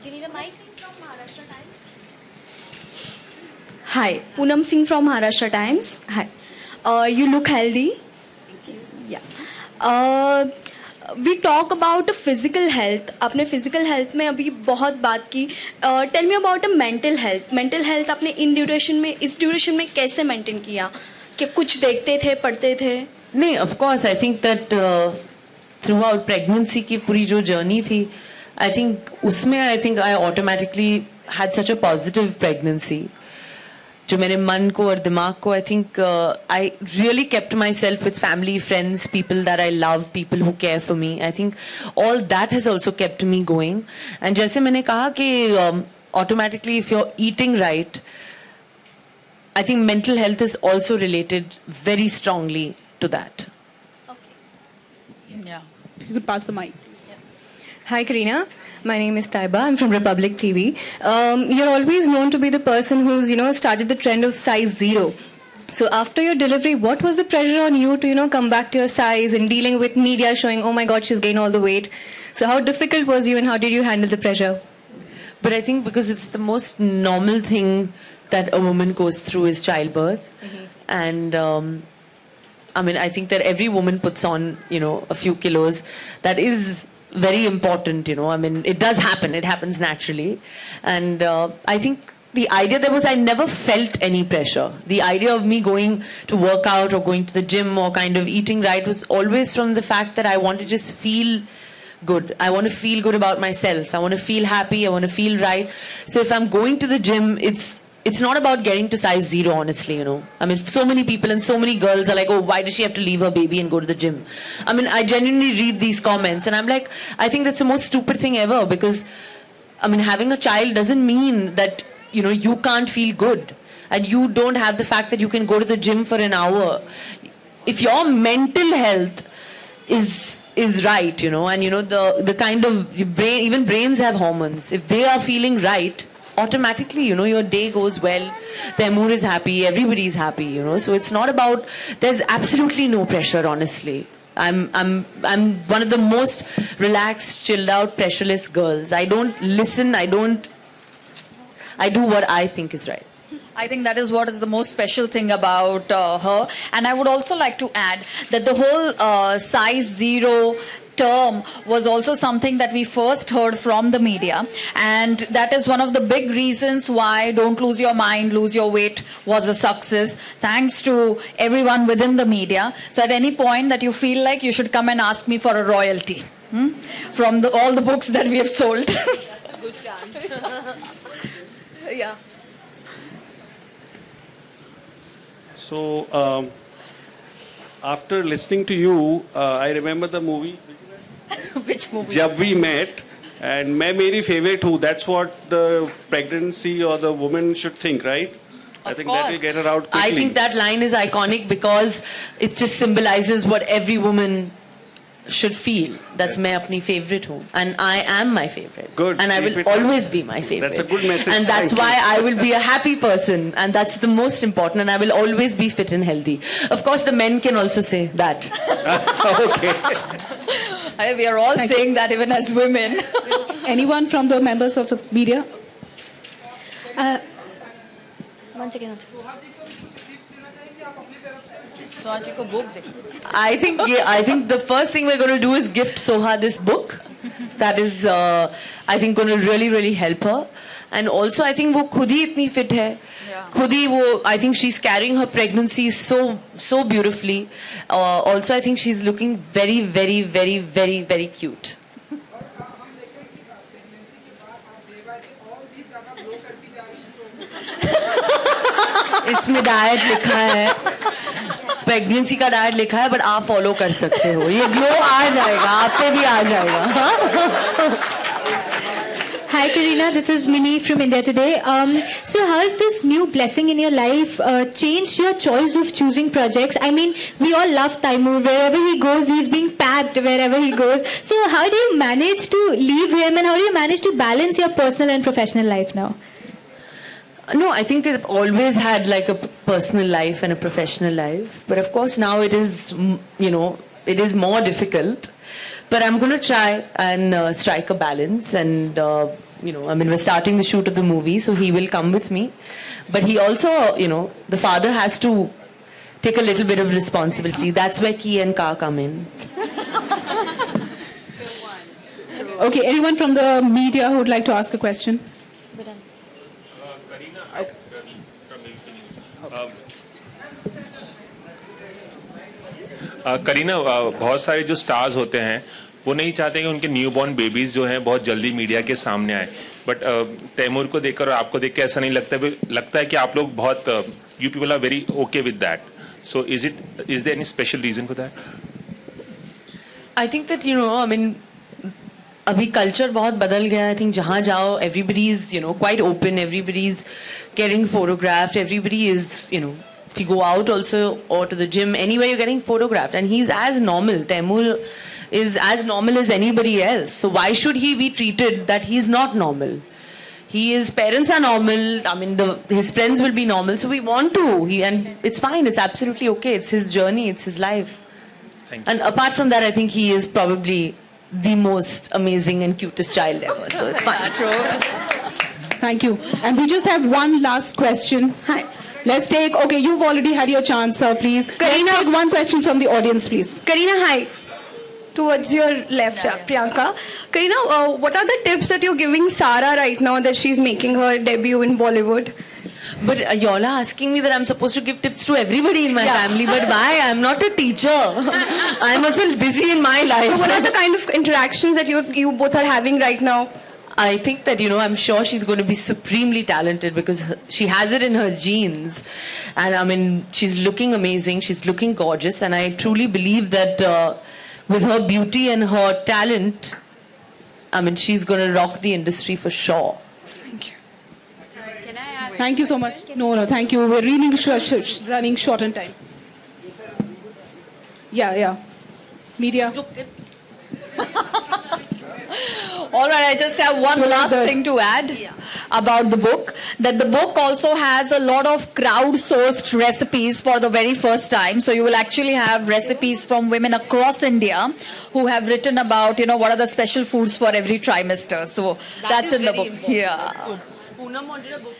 Do you need a mic? From Maharashtra Times. Hi, Poonam Singh from Maharashtra Times. Hi. You look healthy. Thank you. Yeah. We talk about physical health. आपने physical health में अभी बहुत बात की. Tell me about a mental health. Mental health आपने in duration में इस duration में कैसे maintain किया? कि कुछ देखते थे, पढ़ते थे? नहीं, of course, I think that throughout pregnancy की पूरी जो journey थी, I think उसमें I think I automatically had such a positive pregnancy. जो मेरे मन को और दिमाग को I think I really kept myself with family, friends, people that I love, people who care for me. I think all that has also kept me going. And जैसे मैंने कहा कि automatically if you're eating right, I think mental health is also related very strongly to that. Okay. Yeah. You could pass the mic. Hi, Karina. My name is Taiba. I'm from Republic TV. You're always known to be the person who's, started the trend of size 0. So after your delivery, what was the pressure on you to, come back to your size and dealing with media showing, oh my God, she's gained all the weight. So how difficult was you and how did you handle the pressure? But I think because it's the most normal thing that a woman goes through is childbirth. Mm-hmm. And I think that every woman puts on, a few kilos. That is very important, it does happen. It happens naturally. And I think the idea there was I never felt any pressure. The idea of me going to work out or going to the gym or kind of eating right was always from the fact that I want to just feel good. I want to feel good about myself. I want to feel happy. I want to feel right. So if I'm going to the gym, it's not about getting to size 0, honestly, so many people and so many girls are like, oh, why does she have to leave her baby and go to the gym? I genuinely read these comments and I'm like, I think that's the most stupid thing ever because, having a child doesn't mean that, you can't feel good and you don't have the fact that you can go to the gym for an hour. If your mental health is right, and, the kind of brain, even brains have hormones. If they are feeling right, automatically, your day goes well, the mood is happy, everybody is happy, So it's not about, there's absolutely no pressure, honestly. I'm one of the most relaxed, chilled out, pressureless girls. I don't listen, I do what I think is right. I think that is what is the most special thing about her. And I would also like to add that the whole size 0 term was also something that we first heard from the media, and that is one of the big reasons why Don't Lose Your Mind, Lose Your Weight was a success, thanks to everyone within the media. So at any point that you feel like, you should come and ask me for a royalty from all the books that we have sold. That's a good chance. Yeah. So after listening to you, I remember the movie. Which movie? Jab We Met, and मैं मेरी favorite हूँ. That's what the pregnancy or the woman should think, right? I think that will get her out quickly. I think that line is iconic because it just symbolizes what every woman should feel. That's मैं अपनी favorite हूँ, and I am my favorite. Good. And I will always be my favorite. That's a good message. And that's why I will be a happy person, and that's the most important. And I will always be fit and healthy. Of course, the men can also say that. Okay. We are all saying that even as women. Anyone from the members of the media? One second. Sohaji ko book de. I think the first thing we're going to do is gift Soha this book. That is, I think, going to really, really help her. And also, I think वो खुद ही इतनी fit है. खुद ही वो, I think she's carrying her pregnancy so beautifully. Also, I think she's looking very, very, very, very, very cute. इसमें diet लिखा है, pregnancy का डाइट लिखा है, बट आप फॉलो कर सकते हो. ये ग्लो आ जाएगा, आप पे भी आ जाएगा. Hi Karina, this is Mini from India Today. So how has this new blessing in your life changed your choice of choosing projects? I mean, we all love Taimur. Wherever he goes, he's being packed wherever he goes. So how do you manage to leave him and how do you manage to balance your personal and professional life now? No, I think I've always had like a personal life and a professional life. But of course now it is, it is more difficult. But I'm going to try and strike a balance and we're starting the shoot of the movie, so he will come with me. But he also, the father has to take a little bit of responsibility. That's where Ki and Ka come in. Okay, anyone from the media who would like to ask a question? Kareena, बहुत सारे जो stars होते हैं वो नहीं चाहते कि उनके न्यूबॉर्न बेबीज जो हैं बहुत जल्दी मीडिया के सामने आए, बट तैमूर को देखकर और आपको देख के ऐसा नहीं लगता है कि आप लोग बहुत you people are very okay with that, so is there any special reason for that? I think that अभी कल्चर बहुत बदल गया है. आई थिंक जहाँ जाओ everybody is quite open, everybody is getting photographed, everybody is if you go out also or to the gym, anywhere you're getting photographed, and he's as normal. Taimur is as normal as anybody else. So why should he be treated that he's not normal? His parents are normal. I mean, his friends will be normal. So we want to. And it's fine. It's absolutely okay. It's his journey. It's his life. Thank you. And apart from that, I think he is probably the most amazing and cutest child ever. So it's fine. Thank you. And we just have one last question. Hi. Let's take, okay, you've already had your chance, sir, please. Kareena, let's take one question from the audience, please. Kareena, hi. Towards your left, Priyanka. Kareena, what are the tips that you're giving Sara right now that she's making her debut in Bollywood? But y'all are asking me that I'm supposed to give tips to everybody in my family, but why? I'm not a teacher. I'm also busy in my life. So what are the kind of interactions that you both are having right now? I think that, I'm sure she's going to be supremely talented because she has it in her genes. And I mean, she's looking amazing. She's looking gorgeous. And I truly believe that with her beauty and her talent, I mean, she's going to rock the industry for sure. Thank you. Thank you so much. No, thank you. We're running short on time. Yeah. Media. All right, I just have one last thing to add about the book. That the book also has a lot of crowdsourced recipes for the very first time. So you will actually have recipes from women across India who have written about, what are the special foods for every trimester. So that's in the book. Yeah. Poonam wanted a book.